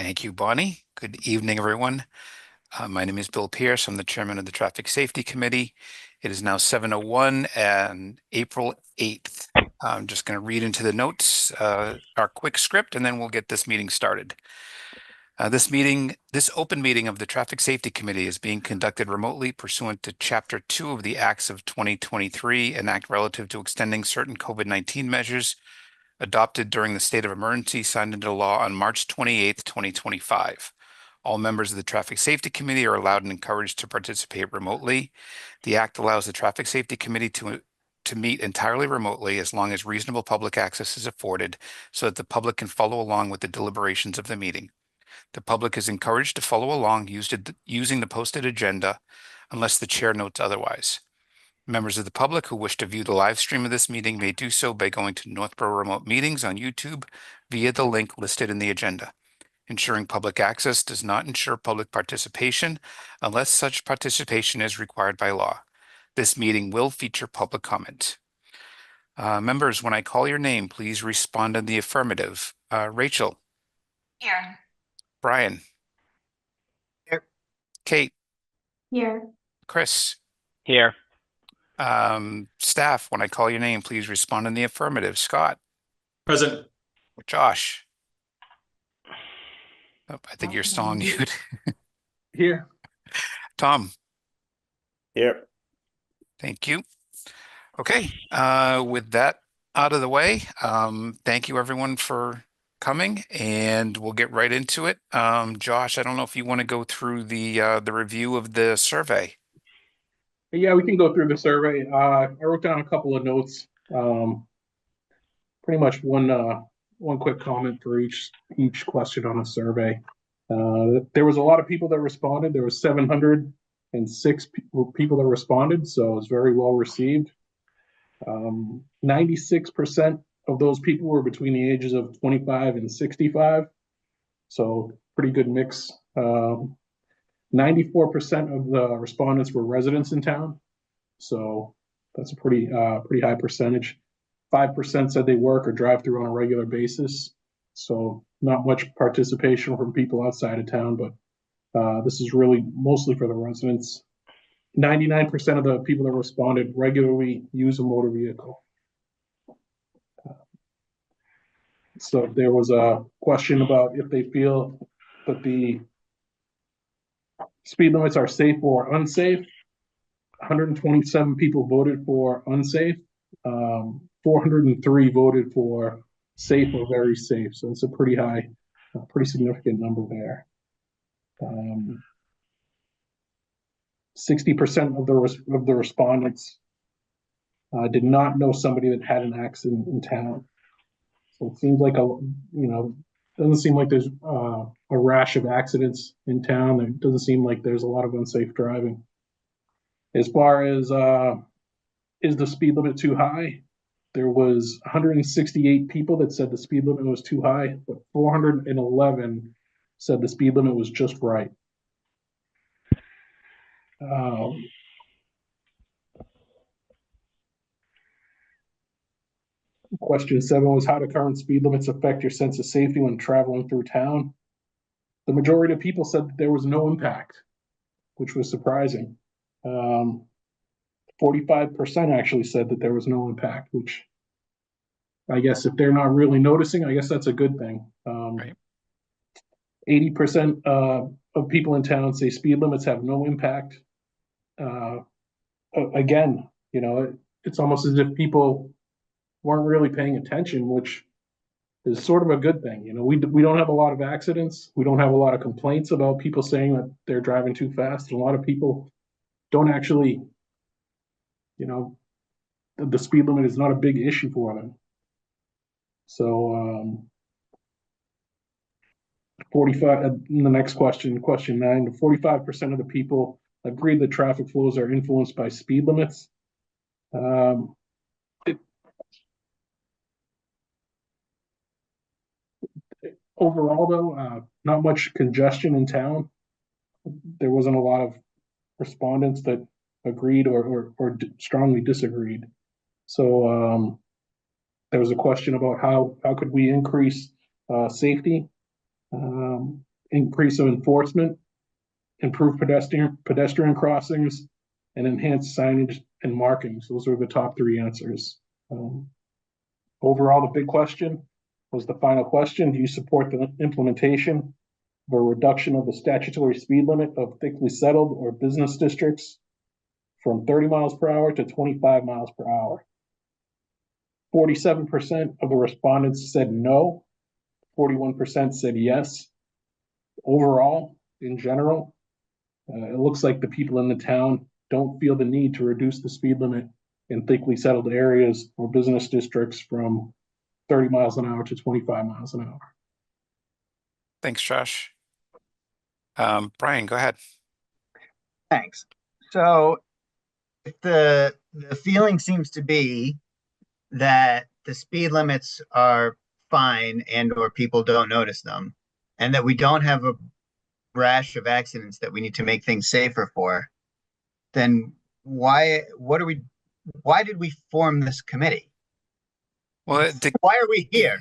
Thank you, Bonnie. Good evening, everyone. My name is Bill Pierce. I'm the chairman of the Traffic Safety Committee. It is now 7:01 and April 8th. I'm just going to read into the notes our quick script, and then we'll get this meeting started. This open meeting of the Traffic Safety Committee is being conducted remotely pursuant to Chapter 2 of the Acts of 2023, an act relative to extending certain COVID-19 measures adopted during the state of emergency signed into law on March 28th, 2025. All members of the Traffic Safety Committee are allowed and encouraged to participate remotely. The act allows the Traffic Safety Committee to meet entirely remotely as long as reasonable public access is afforded so that the public can follow along with the deliberations of the meeting. The public is encouraged to follow along using the posted agenda unless the chair notes otherwise. Members of the public who wish to view the live stream of this meeting may do so by going to Northborough Remote Meetings on YouTube via the link listed in the agenda. Ensuring public access does not ensure public participation unless such participation is required by law. This meeting will feature public comment. Members, when I call your name, please respond in the affirmative. Rachel. Here. Brian. Here. Kate. Here. Chris. Here. Staff, when I call your name, please respond in the affirmative. Scott. Present. Josh. Oh, I think you're still on mute. Here. Tom. Here. Thank you. Okay, with that out of the way, thank you everyone for coming, and we'll get right into it. Josh, I don't know if you want to go through the review of the survey. Yeah, we can go through the survey. I wrote down a couple of notes. Pretty much one quick comment for each question on the survey. There was a lot of people that responded. There was 706 people that responded, so it was very well received. 96% of those people were between the ages of 25 and 65, so pretty good mix. 94% of the respondents were residents in town, so that's a pretty high percentage. 5% said they work or drive through on a regular basis, so not much participation from people outside of town, but this is really mostly for the residents. 99% of the people that responded regularly use a motor vehicle. So there was a question about if they feel that the speed limits are safe or unsafe. 127 people voted for unsafe. 403 voted for safe or very safe. So it's a pretty significant number there. 60% of the respondents did not know somebody that had an accident in town. So it seems like doesn't seem like there's a rash of accidents in town. It doesn't seem like there's a lot of unsafe driving. As far as is the speed limit too high? There was 168 people that said the speed limit was too high, but 411 said the speed limit was just right. Question 7 was, how do current speed limits affect your sense of safety when traveling through town? The majority of people said that there was no impact, which was surprising. 45% actually said that there was no impact, which I guess if they're not really noticing, I guess that's a good thing. Right. 80% of people in town say speed limits have no impact. Again, it's almost as if people weren't really paying attention, which is sort of a good thing. We don't have a lot of accidents. We don't have a lot of complaints about people saying that they're driving too fast. And a lot of people don't actually, the speed limit is not a big issue for them. So 45, the next question 9, 45% of the people agree that traffic flows are influenced by speed limits. Overall, though, not much congestion in town. There wasn't a lot of respondents that agreed or strongly disagreed. So there was a question about how could we increase safety. increase of enforcement, improve pedestrian crossings, and enhance signage and markings. Those are the top three answers. Overall, the big question was the final question. Do you support the implementation of a reduction of the statutory speed limit of thickly settled or business districts from 30 miles per hour to 25 miles per hour? 47% of the respondents said no. 41% said yes. Overall, in general, it looks like the people in the town don't feel the need to reduce the speed limit in thickly settled areas or business districts from 30 miles an hour to 25 miles an hour. Thanks, Josh. Brian, go ahead. Thanks. So the feeling seems to be that the speed limits are fine and or people don't notice them, and that we don't have a rash of accidents that we need to make things safer for, then why did we form this committee? Well, Why are we here?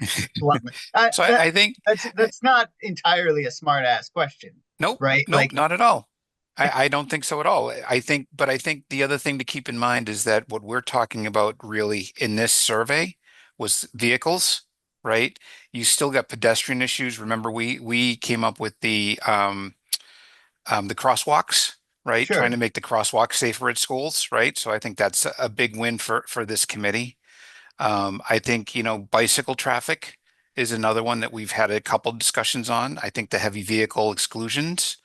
so I think that's not entirely a smart ass question. nope, right? Nope, Like, not at all. I don't think so at all. I think the other thing to keep in mind is that what we're talking about really in this survey was vehicles, right? You still got pedestrian issues. Remember, we came up with the crosswalks, right? Sure. Trying to make the crosswalk safer at schools, right? So I think that's a big win for this committee. I think, bicycle traffic is another one that we've had a couple discussions on. I think the heavy vehicle exclusions,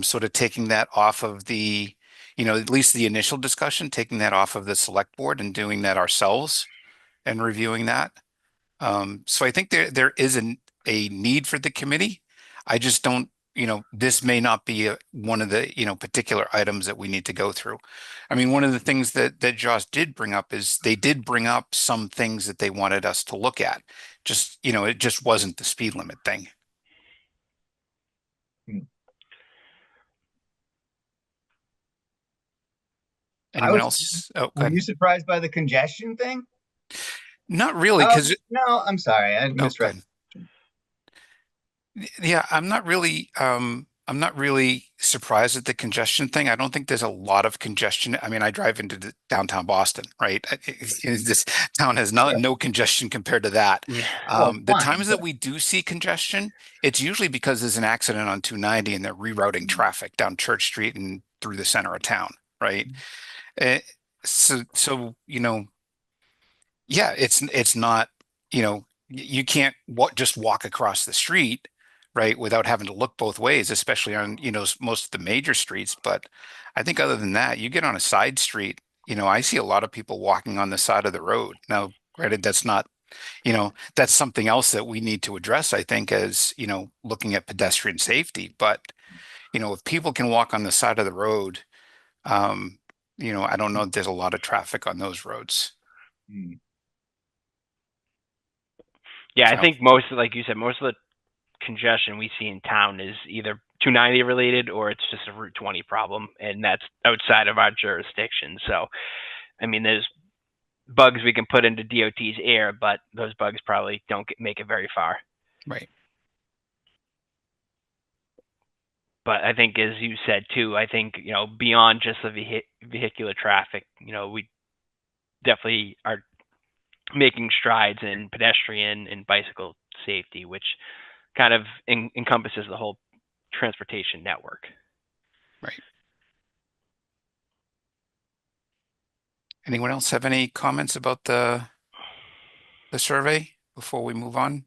sort of taking that off of the, at least the initial discussion, taking that off of the select board and doing that ourselves and reviewing that. So I think there is a need for the committee. I just don't, this may not be one of the, particular items that we need to go through. I mean, one of the things that Josh did bring up is they did bring up some things that they wanted us to look at. Just, it just wasn't the speed limit thing. Anyone else? Oh, go were ahead. you surprised by the congestion thing? Not really, because no, I'm sorry, I misread. Yeah, I'm not really surprised at the congestion thing. I don't think there's a lot of congestion. I mean, I drive into downtown Boston, right? This town has no congestion compared to that. The times that we do see congestion, it's usually because there's an accident on 290 and they're rerouting traffic down Church Street and through the center of town, right? So yeah, it's not, you can't just walk across the street, right, without having to look both ways, especially on, most of the major streets. But I think other than that, you get on a side street, I see a lot of people walking on the side of the road. Now, granted, that's not, that's something else that we need to address, I think, as, looking at pedestrian safety. But, if people can walk on the side of the road, I don't know if there's a lot of traffic on those roads. Yeah, So- I think like you said, most of the congestion we see in town is either 290 related or it's just a Route 20 problem, and that's outside of our jurisdiction. So, I mean, there's bugs we can put into DOT's air, but those bugs probably don't make it very far. Right. But I think, as you said too, I think, beyond just the vehicular traffic, we definitely are making strides in pedestrian and bicycle safety, which kind of encompasses the whole transportation network. Right. Anyone else have any comments about the survey before we move on?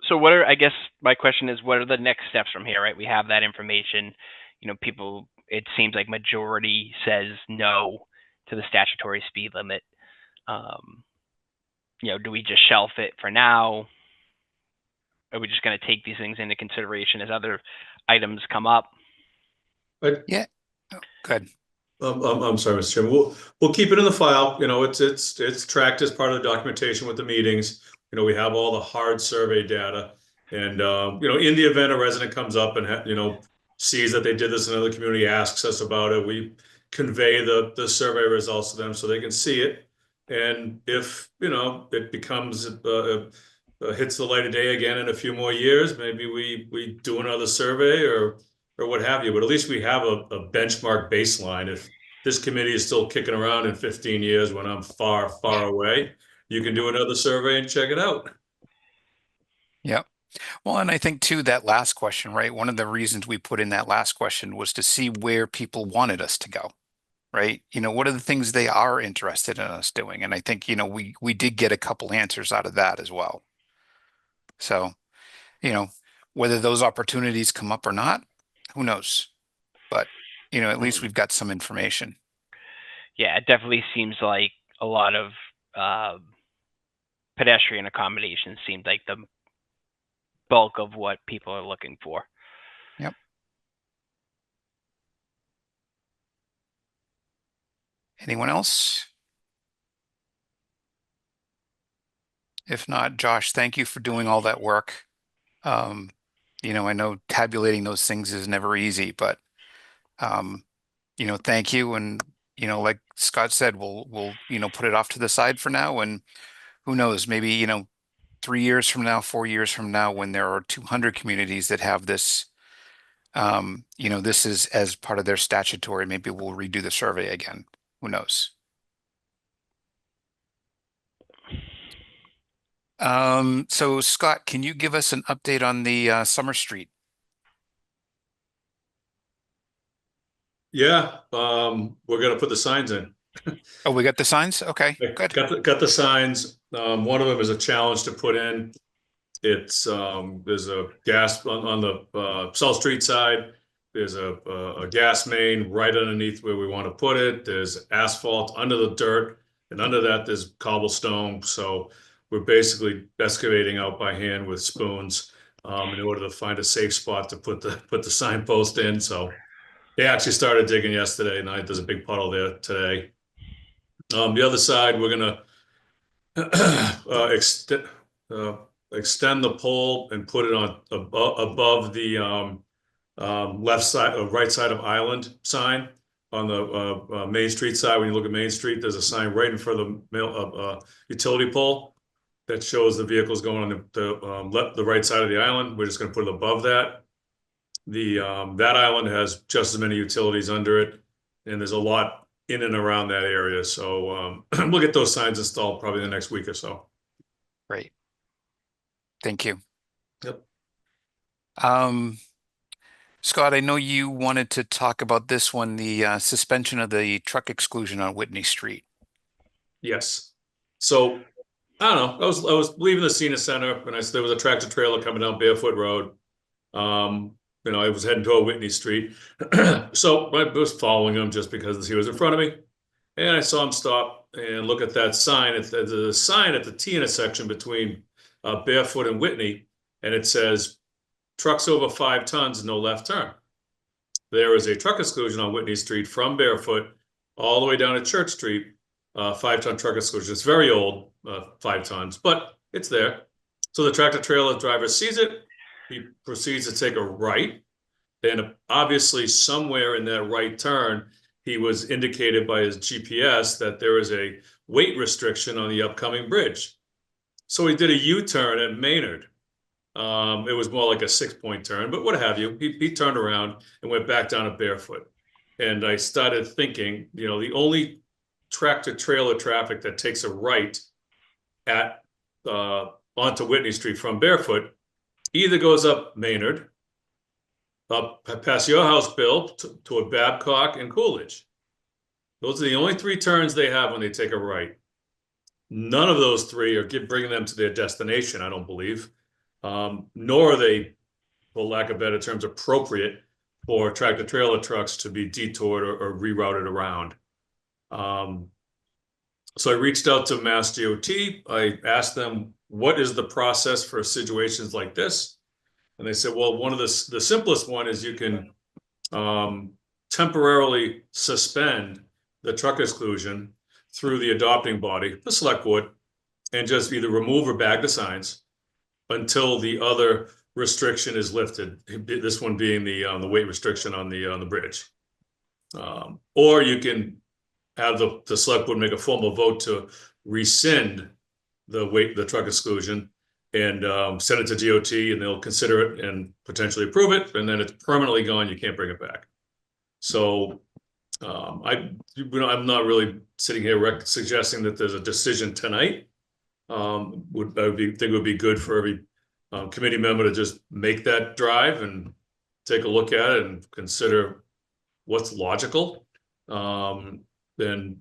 So I guess my question is, what are the next steps from here, right? We have that information, people, it seems like majority says no to the statutory speed limit. Do we just shelf it for now? Are we just going to take these things into consideration as other items come up? Yeah. Oh, good. I'm sorry, Mr. Chairman. We'll keep it in the file. It's tracked as part of the documentation with the meetings. We have all the hard survey data, and in the event a resident comes up and sees that they did this in another community, asks us about it, we convey the survey results to them so they can see it. And if it becomes hits the light of day again in a few more years, maybe we do another survey or what have you. But at least we have a benchmark baseline. If this committee is still kicking around in 15 years when I'm far, far away, you can do another survey and check it out. Yep. Well, and I think too, that last question, right? One of the reasons we put in that last question was to see where people wanted us to go, right? What are the things they are interested in us doing? And I think, we did get a couple answers out of that as well. So, whether those opportunities come up or not, who knows? But, at least we've got some information. Yeah, it definitely seems like a lot of pedestrian accommodations seemed like the bulk of what people are looking for. Yep. Anyone else? If not, Josh, thank you for doing all that work. I know tabulating those things is never easy, but thank you. And like Scott said, we'll put it off to the side for now. And who knows, maybe 3 years from now, 4 years from now, when there are 200 communities that have this, this is as part of their statutory, maybe we'll redo the survey again. Who knows? So Scott, can you give us an update on the Summer Street? Yeah, we're gonna put the signs in. Oh, we got the signs? Okay, good. Got the signs. One of them is a challenge to put in. It's there's a gas on the South Street side. There's a gas main right underneath where we want to put it. There's asphalt under the dirt, and under that there's cobblestone. So we're basically excavating out by hand with spoons in order to find a safe spot to put the signpost in. So they actually started digging yesterday night. There's a big puddle there today. The other side, we're gonna extend the pole and put it on above the left side or right side of Island sign on the Main Street side. When you look at Main Street, there's a sign right in front of the utility pole that shows the vehicles going on the right side of the island. We're just going to put it above that. That island has just as many utilities under it, and there's a lot in and around that area. So we'll get those signs installed probably in the next week or so. Great. Thank you. Yep. Scott, I know you wanted to talk about this one, the suspension of the truck exclusion on Whitney Street. Yes. So I don't know. I was leaving the Senior Center and there was a tractor trailer coming down Barefoot Road. I was heading toward Whitney Street. So I was following him just because he was in front of me. And I saw him stop and look at that sign. It's the sign at the T intersection between Barefoot and Whitney. And it says, trucks over 5 tons, no left turn. There is a truck exclusion on Whitney Street from Barefoot all the way down to Church Street, 5-ton truck exclusion. It's very old, 5 tons, but it's there. So the tractor trailer driver sees it. He proceeds to take a right. And obviously somewhere in that right turn, he was indicated by his GPS that there is a weight restriction on the upcoming bridge. So he did a U-turn at Maynard. It was more like a 6-point turn, but what have you. He turned around and went back down to Barefoot. And I started thinking, the only tractor trailer traffic that takes a right at onto Whitney Street from Barefoot either goes up Maynard, up past your house, Bill, toward Babcock and Coolidge. Those are the only 3 turns they have when they take a right. None of those 3 are bringing them to their destination, I don't believe. Nor are they, for lack of better terms, appropriate for tractor trailer trucks to be detoured or rerouted around. So I reached out to Mass DOT. I asked them, what is the process for situations like this? And they said, well, one of the simplest one is you can temporarily suspend the truck exclusion through the adopting body, the select board, and just either remove or bag the signs until the other restriction is lifted. This one being the weight restriction on the bridge. Or you can have the select board make a formal vote to rescind the truck exclusion and send it to DOT, and they'll consider it and potentially approve it, and then it's permanently gone. You can't bring it back. So I'm not really sitting here suggesting that there's a decision tonight. I think it would be good for every committee member to just make that drive and take a look at it and consider what's logical. Then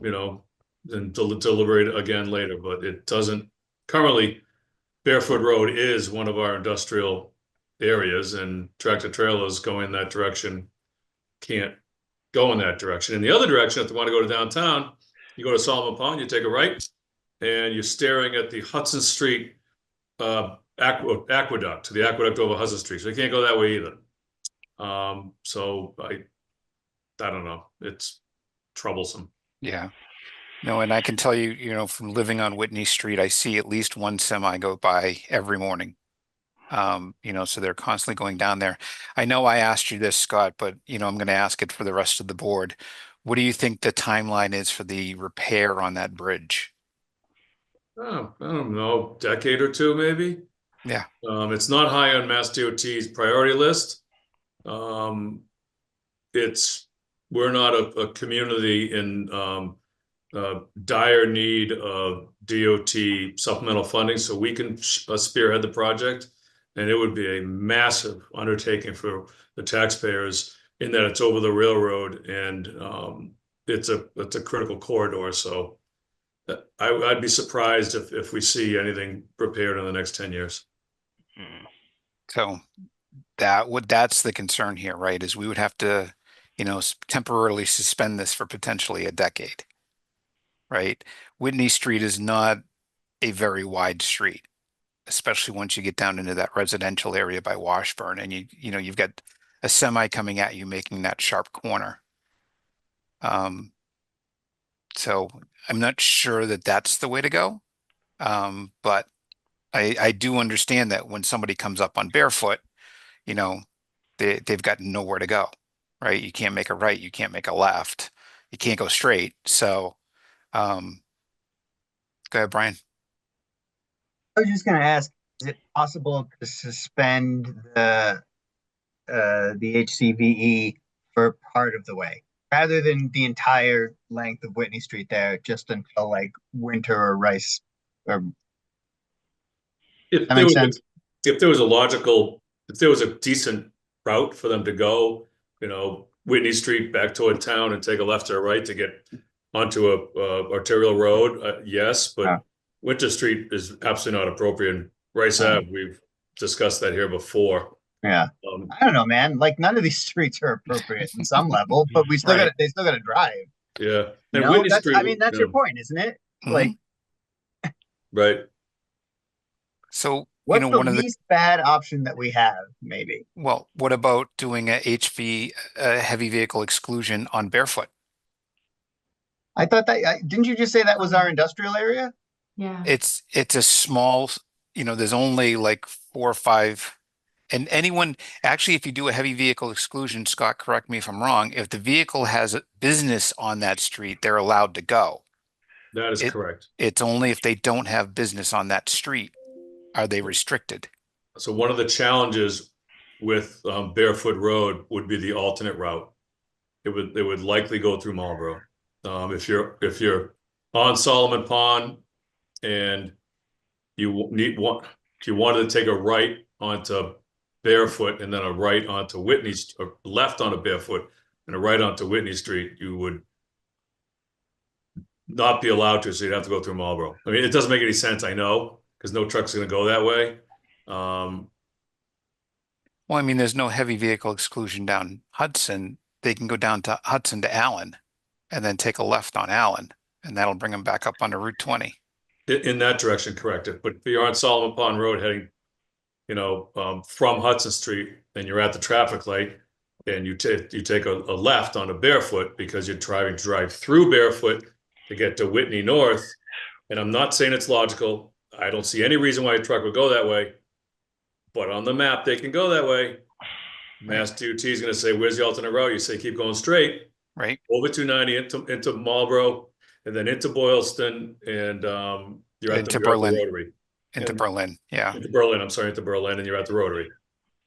deliberate again later. But it doesn't currently. Barefoot Road is one of our industrial areas, and tractor trailers going in that direction can't go in that direction. In the other direction, if they want to go to downtown, you go to Solomon Pond, you take a right, and you're staring at the Hudson Street aqueduct, the aqueduct over Hudson Street. So you can't go that way either. So I don't know. It's troublesome. Yeah. No, and I can tell you, from living on Whitney Street, I see at least one semi go by every morning. So they're constantly going down there. I know I asked you this, Scott, but I'm going to ask it for the rest of the board. What do you think the timeline is for the repair on that bridge? Oh, I don't know, decade or two, maybe. Yeah. It's not high on Mass DOT's priority list. We're not a community in dire need of DOT supplemental funding, so we can spearhead the project, and it would be a massive undertaking for the taxpayers in that it's over the railroad, and it's a critical corridor. So I'd be surprised if we see anything prepared in the next 10 years. So that's the concern here, right? Is we would have to, temporarily suspend this for potentially a decade. Right? Whitney Street is not a very wide street, especially once you get down into that residential area by Washburn, and you've got a semi coming at you making that sharp corner. So I'm not sure that that's the way to go. But I do understand that when somebody comes up on Barefoot, they've got nowhere to go, right? You can't make a right, you can't make a left, you can't go straight. So go ahead, Brian. I was just going to ask, is it possible to suspend the HCVE for part of the way rather than the entire length of Whitney Street there, just until like Winter or Rice? Or If that there makes was sense. if there was a decent route for them to go, Whitney Street back toward town and take a left or a right to get onto a arterial road, yes, but Winter Street is absolutely not appropriate. And Rice Ave, we've discussed that here before. Yeah, I don't know, man. Like none of these streets are appropriate in some level, but they still got to drive. Yeah, and Whitney that's, Street. That's your point, isn't it? Like, right. So what's the one of least bad option that we have, maybe? Well, what about doing a heavy vehicle exclusion on Barefoot? I thought didn't you just say that was our industrial area? Yeah. It's a small, there's only like 4 or 5, and anyone, actually, if you do a heavy vehicle exclusion, Scott, correct me if I'm wrong, if the vehicle has a business on that street, they're allowed to go. That is correct. It's only if they don't have business on that street are they restricted. So one of the challenges with Barefoot Road would be the alternate route. It would likely go through Marlboro. If you're on Solomon Pond and you wanted to take a right onto Barefoot and then a right onto Whitney, or left onto Barefoot and a right onto Whitney Street, you would not be allowed to, so you'd have to go through Marlboro. I mean, it doesn't make any sense, I know, because no truck's going to go that way. Well, I mean, there's no heavy vehicle exclusion down Hudson. They can go down to Hudson to Allen and then take a left on Allen, and that'll bring them back up onto Route 20. In that direction, correct it. But if you're on Solomon Pond Road heading, from Hudson Street, and you're at the traffic light, and you take a left onto Barefoot because you're drive through Barefoot to get to Whitney North. And I'm not saying it's logical. I don't see any reason why a truck would go that way. But on the map, they can go that way. Mass DOT is going to say, where's the alternate route? You say, keep going straight. Right. Over 290 into Marlboro, and then into Boylston, and you're at the Berlin. Rotary. into And- Berlin. Yeah. Into Berlin, I'm sorry, into Berlin, and you're at the Rotary.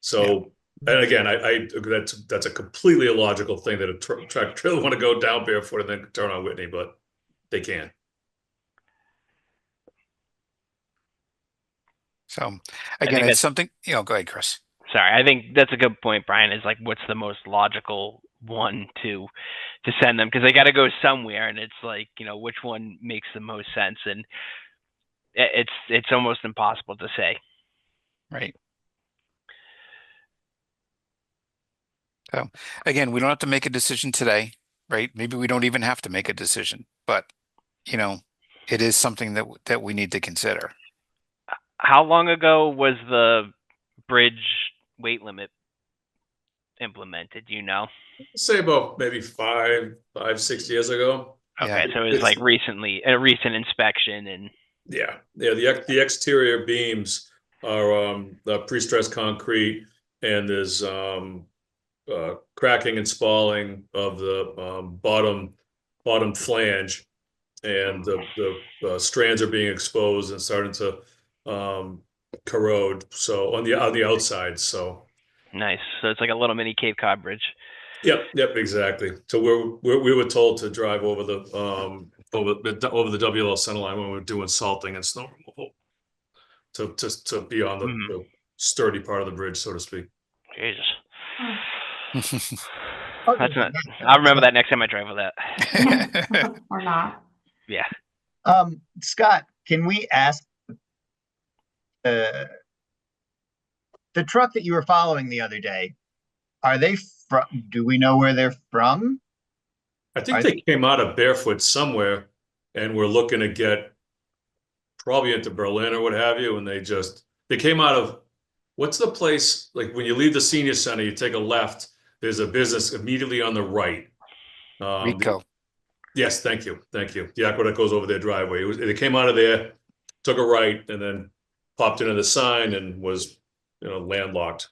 So, and again, I that's a completely illogical thing that a tractor trailer want to go down barefoot and then turn on Whitney, but they can. So think again, it's that's- something, go ahead, Chris. Sorry, I think that's a good point, Brian. Is like, what's the most logical one to send them? Because they got to go somewhere, and it's like, which one makes the most sense, and it's almost impossible to say. Right. So again, we don't have to make a decision today, right? Maybe we don't even have to make a decision, but it is something that we need to consider. How long ago was the bridge weight limit implemented? Do you know? Say about maybe 6 years ago. Okay, Yeah. so it was like recently, a recent inspection, and Yeah, the exterior beams are pre-stressed concrete, and there's cracking and spalling of the bottom flange, and the strands are being exposed and starting to corrode. So on the outside, so nice. So it's like a little mini Cape Cod bridge. yep, exactly. So we were told to drive over the WL center line when we were doing salting and snow removal to be on the sturdy part of the bridge, so to speak. Jesus. Oh, That's not. I'll remember that next time I drive with that. Or not. Yeah. Scott, can we ask the truck that you were following the other day? Are they from? Do we know where they're from? I think they came out of Barefoot somewhere, and were looking to get probably into Berlin or what have you, and they came out of, what's the place, like when you leave the senior center, you take a left, there's a business immediately on the right. Rico. Yes, thank you. The aqueduct goes over their driveway. They came out of there, took a right, and then popped into the sign and was, landlocked.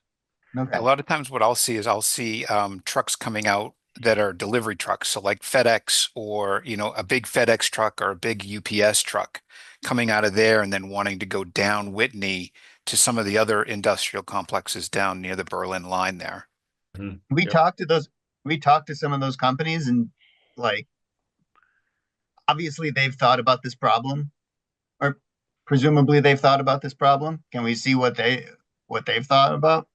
Okay. A lot of times what I'll see trucks coming out that are delivery trucks. So like FedEx, or, a big FedEx truck or a big UPS truck coming out of there and then wanting to go down Whitney to some of the other industrial complexes down near the Berlin line there. We Yep. talked to some of those companies, and like, obviously they've thought about this problem, or presumably they've thought about this problem. Can we see what they've thought about?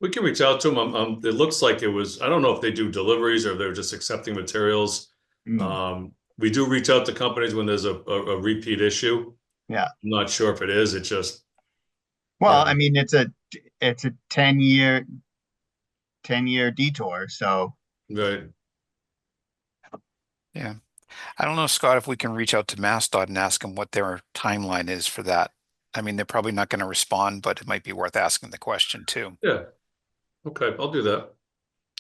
We can reach out to them. It looks like it was, I don't know if they do deliveries or they're just accepting materials. We do reach out to companies when there's a repeat issue. Yeah. I'm not sure if it is, it just, Well, Yeah. I mean, it's a 10-year detour. So right. Yeah. I don't know, Scott, if we can reach out to MassDOT and ask them what their timeline is for that. I mean, they're probably not going to respond, but it might be worth asking the question too. Yeah. Okay, I'll do that.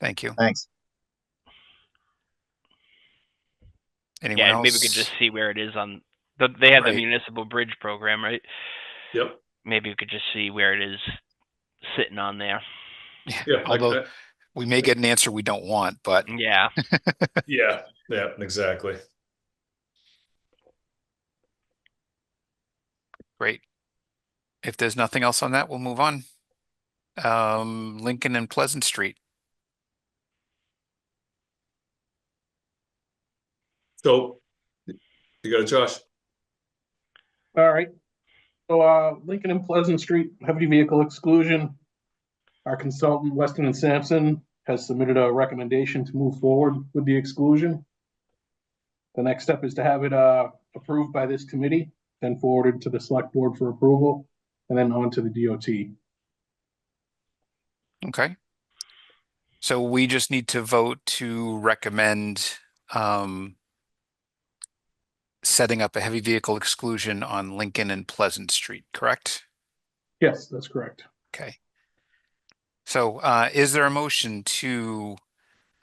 Thank you. thanks. Anyone Yeah, else? maybe we could just see where it is on. They have the Right. municipal bridge program, right? Yep. Maybe we could just see where it is sitting on there. Yeah. Although we may get an answer we don't want, but Yeah. yeah, exactly. great. If there's nothing else on that, we'll move on. Lincoln and Pleasant Street. So, you got it, Josh? All right. So, Lincoln and Pleasant Street, heavy vehicle exclusion. Our consultant, Weston and Sampson, has submitted a recommendation to move forward with the exclusion. The next step is to have it approved by this committee, then forwarded to the select board for approval, and then on to the DOT. Okay. So we just need to vote to recommend setting up a heavy vehicle exclusion on Lincoln and Pleasant Street, correct? Yes, that's correct. Okay. So is there a motion to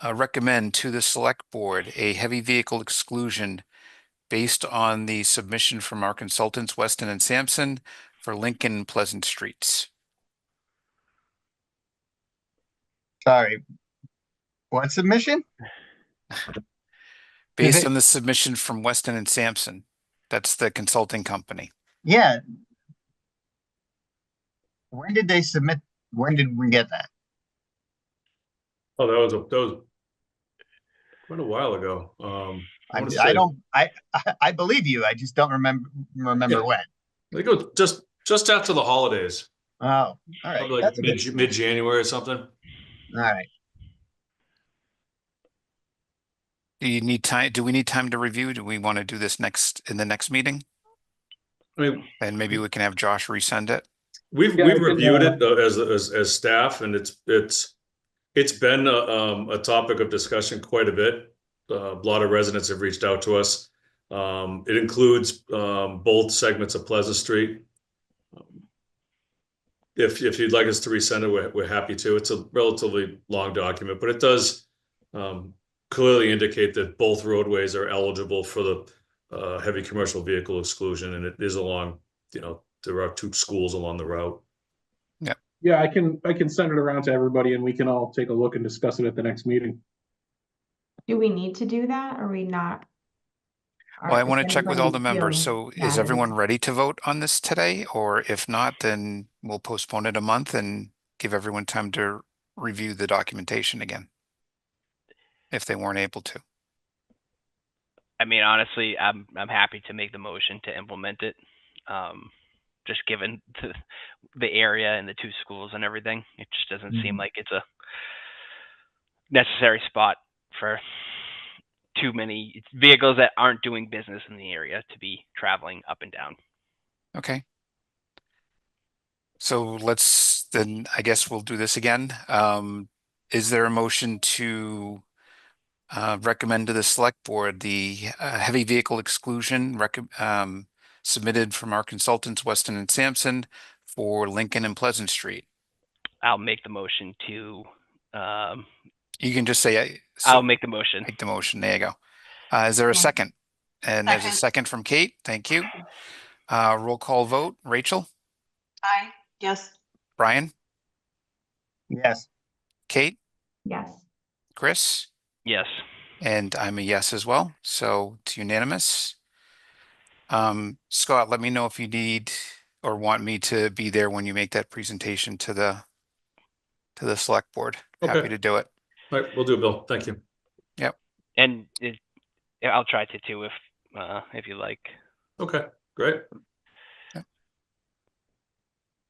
recommend to the select board a heavy vehicle exclusion based on the submission from our consultants, Weston and Sampson, for Lincoln and Pleasant Streets? Sorry. What submission? Based on the submission from Weston and Sampson, that's the consulting company. Yeah. When did they submit? When did we get that? Oh, that was quite a while ago. I want to say, I don't, I believe you. I just don't remember Yeah. when. I think it was just after the holidays, Oh, all right. probably like That's a good. mid-January or something. All right. Do you need time? Do we need time to review? Do we want to do this in the next meeting? I mean, And maybe we can have Josh resend it. we've Yeah, I can, reviewed it as staff, and it's been a topic of discussion quite a bit. A lot of residents have reached out to us. It includes both segments of Pleasant Street. If you'd like us to resend it, we're happy to. It's a relatively long document, but it does clearly indicate that both roadways are eligible for the heavy commercial vehicle exclusion, and it is along, there are 2 schools along the route. yeah, I can send it around to everybody and we can all take a look and discuss it at the next meeting. Do we need to do that? Or are we not? Well, I Is want to check with all the anybody members. feeling So is that everyone ready to vote on this today? Or if not, then we'll postpone it a month and give everyone time to review the documentation again, if they weren't able to. I mean, honestly, I'm happy to make the motion to implement it. Just given the area and the 2 schools and everything, it just doesn't seem like it's a necessary spot for too many vehicles that aren't doing business in the area to be traveling up and down. Okay. So then I guess we'll do this again. Is there a motion to recommend to the select board the heavy vehicle exclusion submitted from our consultants, Weston and Sampson, for Lincoln and Pleasant Street? I'll make the motion to. You can just say, I'll make the motion. Make the motion. There you go. Is there a Yeah. second? And there's a Second. second from Kate. Thank you. Roll call vote. Rachel, Aye. Yes. Brian, Yes. Kate, Yes. Chris, Yes. and I'm a yes as well. So it's unanimous. Scott, let me know if you need or want me to be there when you make that presentation to the select board. Okay. Happy to do it. All right, we'll do it, Bill. Thank you. And I'll try to too if you like. Okay, great.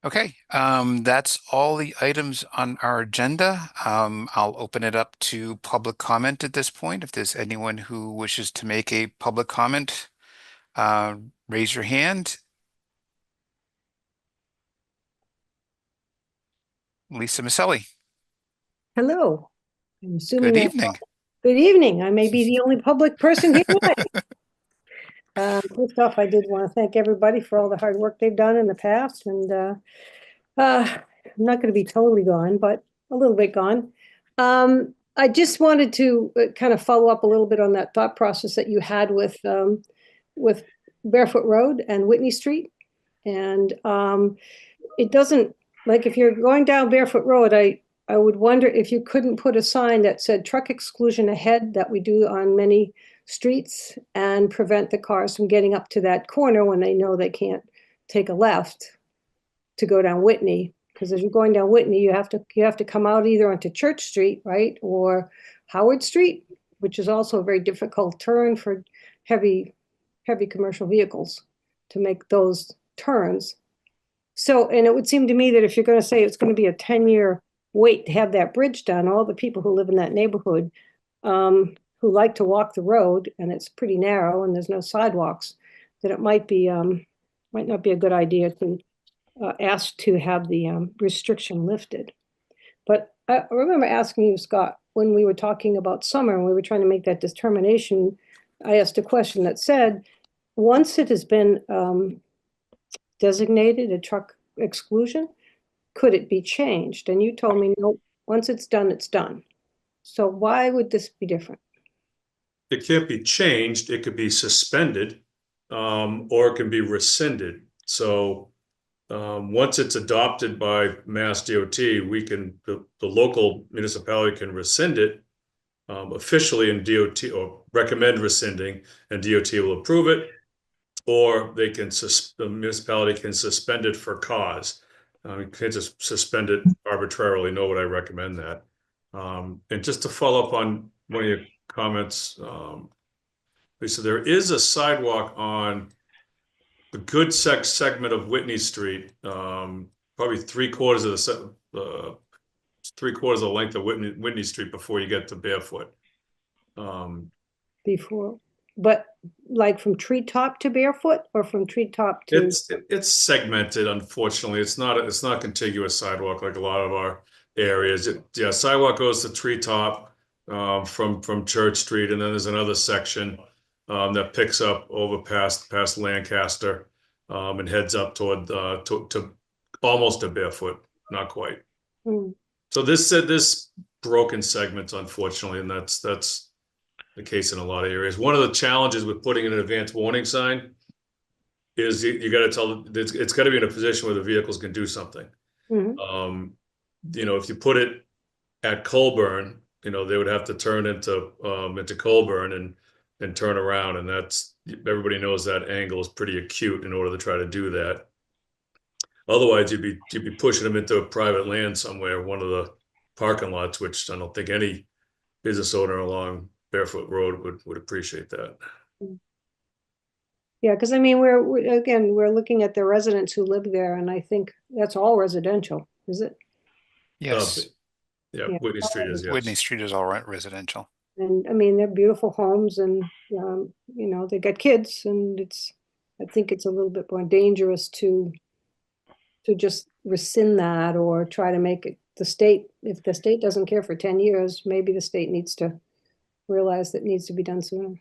Okay, that's all the items on our agenda. I'll open it up to public comment at this point. If there's anyone who wishes to make a public comment, raise your hand. Lisa Maselli, Hello. I'm assuming good that- evening. Good evening. I may be the only public person here tonight. First off, I did want to thank everybody for all the hard work they've done in the past, and I'm not going to be totally gone, but a little bit gone. I just wanted to kind of follow up a little bit on that thought process that you had with Barefoot Road and Whitney Street. And it doesn't, like if you're going down Barefoot Road, I would wonder if you couldn't put a sign that said truck exclusion ahead that we do on many streets and prevent the cars from getting up to that corner when they know they can't take a left to go down Whitney. Because as you're going down Whitney, you have to come out either onto Church Street, right, or Howard Street, which is also a very difficult turn for heavy commercial vehicles to make those turns. So, and it would seem to me that if you're going to say it's going to be a 10-year wait to have that bridge done, all the people who live in that neighborhood who like to walk the road, and it's pretty narrow and there's no sidewalks, that it might not be a good idea to ask to have the restriction lifted. But I remember asking you, Scott, when we were talking about summer and we were trying to make that determination, I asked a question that said, once it has been designated a truck exclusion, could it be changed? And you told me, no, once it's done, it's done. So why would this be different? It can't be changed. It could be suspended, or it can be rescinded. So once it's adopted by Mass DOT, the local municipality can rescind it officially in DOT, or recommend rescinding, and DOT will approve it. or they can, the municipality can suspend it for cause. You can't just suspend it arbitrarily, nor would I recommend that. And just to follow up on one of your comments, Lisa, there is a sidewalk on the good segment of Whitney Street, probably 3/4 of the 3/4 of the length of Whitney Street before you get to Barefoot. Before, but like from treetop to Barefoot or from treetop to? It's segmented, unfortunately. It's not contiguous sidewalk like a lot of our areas. Yeah, sidewalk goes to Treetop from Church Street, and then there's another section that picks up over past Lancaster and heads up toward to almost to Barefoot, not quite. So this broken segments, unfortunately, and that's the case in a lot of areas. One of the challenges with putting in an advanced warning sign is you got to tell it's got to be in a position where the vehicles can do something. If you put it at Colburn, they would have to turn into Colburn and turn around, and that's, everybody knows that angle is pretty acute in order to try to do that. Otherwise, you'd be pushing them into a private land somewhere, one of the parking lots, which I don't think any business owner along Barefoot Road would appreciate that. Yeah, because I mean, we're looking at the residents who live there, and I think that's all residential, is it? Yes, Yeah, Yeah. Whitney Street is, yes. Whitney Street is all right residential. And I mean, they're beautiful homes, and they got kids, and I think it's a little bit more dangerous to just rescind that or try to make it the state. If the state doesn't care for 10 years, maybe the state needs to realize that needs to be done sooner.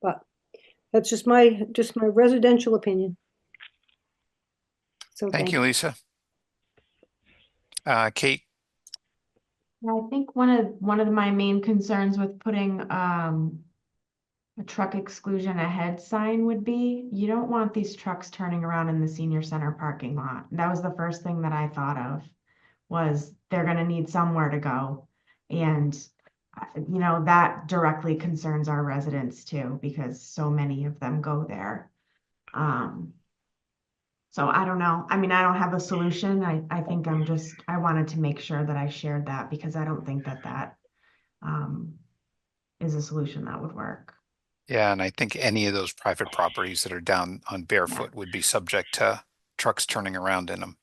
But that's just my residential opinion. So Thank you, Lisa. Kate? I think one of my main concerns with putting a truck exclusion ahead sign would be, you don't want these trucks turning around in the senior center parking lot. That was the first thing that I thought of, was they're gonna need somewhere to go. And that directly concerns our residents too, because so many of them go there. So I don't know. I mean, I don't have a solution. I think I wanted to make sure that I shared that, because I don't think that is a solution that would work. Yeah, and I think any of those private properties that are down on Barefoot would be subject to trucks turning around in them.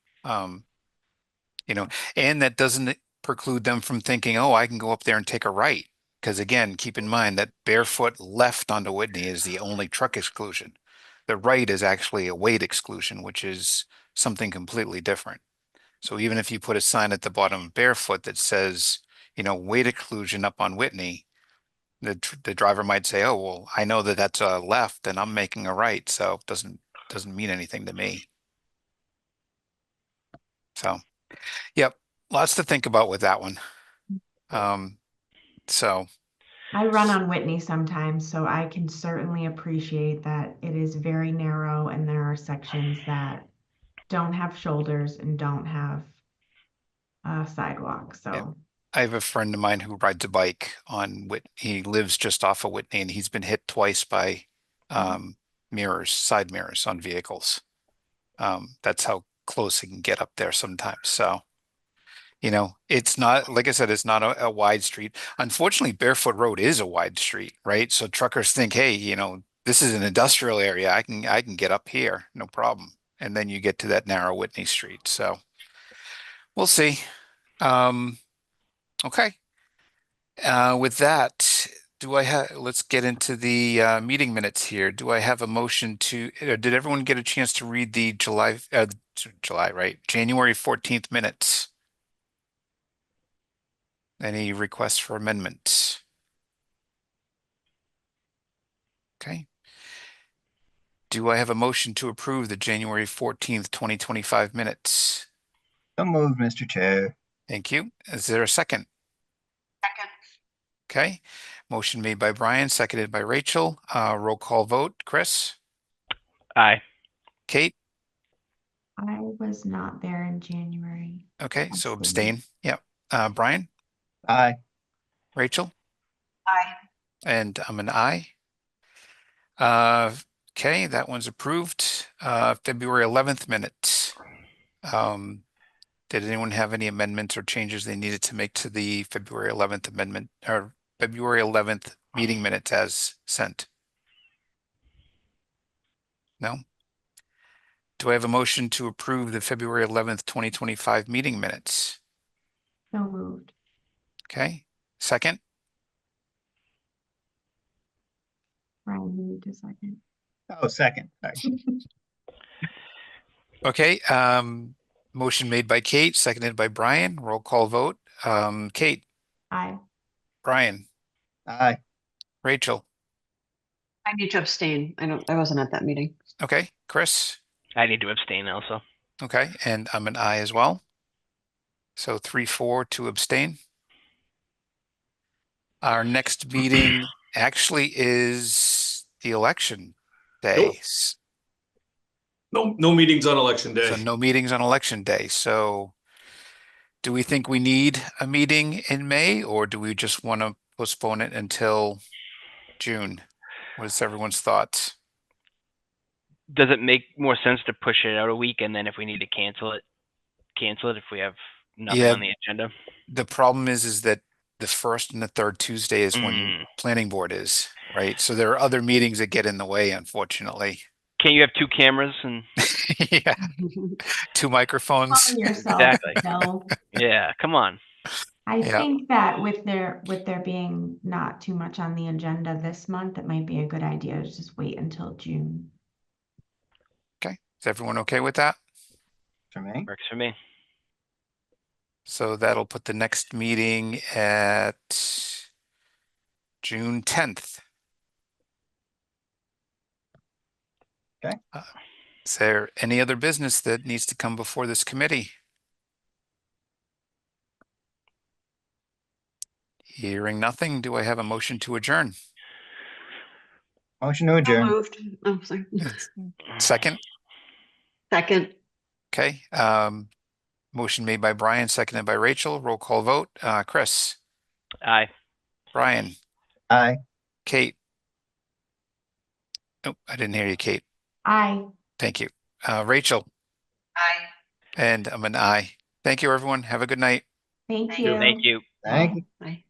And that doesn't preclude them from thinking, oh, I can go up there and take a right. Because again, keep in mind that Barefoot left onto Whitney is the only truck exclusion. The right is actually a weight exclusion, which is something completely different. So even if you put a sign at the bottom of Barefoot that says, weight exclusion up on Whitney, the driver might say, oh, well, I know that that's a left and I'm making a right, so it doesn't mean anything to me. So, yep, lots to think about with that one. So I run on Whitney sometimes, so I can certainly appreciate that it is very narrow and there are sections that don't have shoulders and don't have sidewalks. So yeah. I have a friend of mine who rides a bike on Whitney. He lives just off of Whitney, and he's been hit twice by side mirrors on vehicles. That's how close he can get up there sometimes. So, it's not, like I said, it's not a wide street. Unfortunately, Barefoot Road is a wide street, right? So truckers think, hey, this is an industrial area. I can get up here, no problem. And then you get to that narrow Whitney Street. So we'll see. Okay. With that, let's get into the meeting minutes here. Do I have a motion did everyone get a chance to read the January 14th minutes? Any requests for amendments? Okay. Do I have a motion to approve the January 14th, 2025 minutes? So moved, Mr. Chair. Thank you. Is there a second? Second. Okay. Motion made by Brian, seconded by Rachel. Roll call vote. Chris? Aye. Kate? I was not there in January. Okay, so Abstain. abstain. Yep. Brian? Aye. Rachel? Aye. And I'm an aye. Okay, that one's approved. February 11th minutes. Did anyone have any amendments or changes they needed to make to the February 11th amendment or February 11th meeting minutes as sent? No? Do I have a motion to approve the February 11th, 2025 meeting minutes? So moved. Okay, second? Brian moved a second. Oh, second. Sorry. Okay, motion made by Kate, seconded by Brian. Roll call vote. Kate, Aye. Brian, Aye. Rachel. I need to abstain. I wasn't at that meeting. Okay, Chris. I need to abstain also. Okay, and I'm an I as well. So 3-4 to abstain. Our next meeting actually is the election day. No meetings on election day. So no meetings on election day. So do we think we need a meeting in May, or do we just want to postpone it until June? What is everyone's thoughts? Does it make more sense to push it out a week, and then if we need to cancel it if we have nothing Yeah. on the agenda? The problem is that the first and the third Tuesday is when Mm. planning board is, right? So there are other meetings that get in the way, unfortunately. Can you have two cameras and Yeah, two microphones. Calling yourself, Exactly. Bill. yeah, come on. I Yeah. think that with there being not too much on the agenda this month, it might be a good idea to just wait until June. Okay, is everyone okay with that? For me. Works for me. So that'll put the next meeting at June 10th. Okay. Is there any other business that needs to come before this committee? Hearing nothing, do I have a motion to adjourn? Motion to So adjourn. moved. Oh, sorry. Second? Second. Okay, motion made by Brian, seconded by Rachel. Roll call vote. Chris, Aye. Brian, Aye. Kate. Oh, I didn't hear you, Kate. Aye. Thank you. Rachel, Aye. and I'm an I. Thank you, everyone. Have a good night. Thank Thank you. you. Thank you. Thank you. Bye.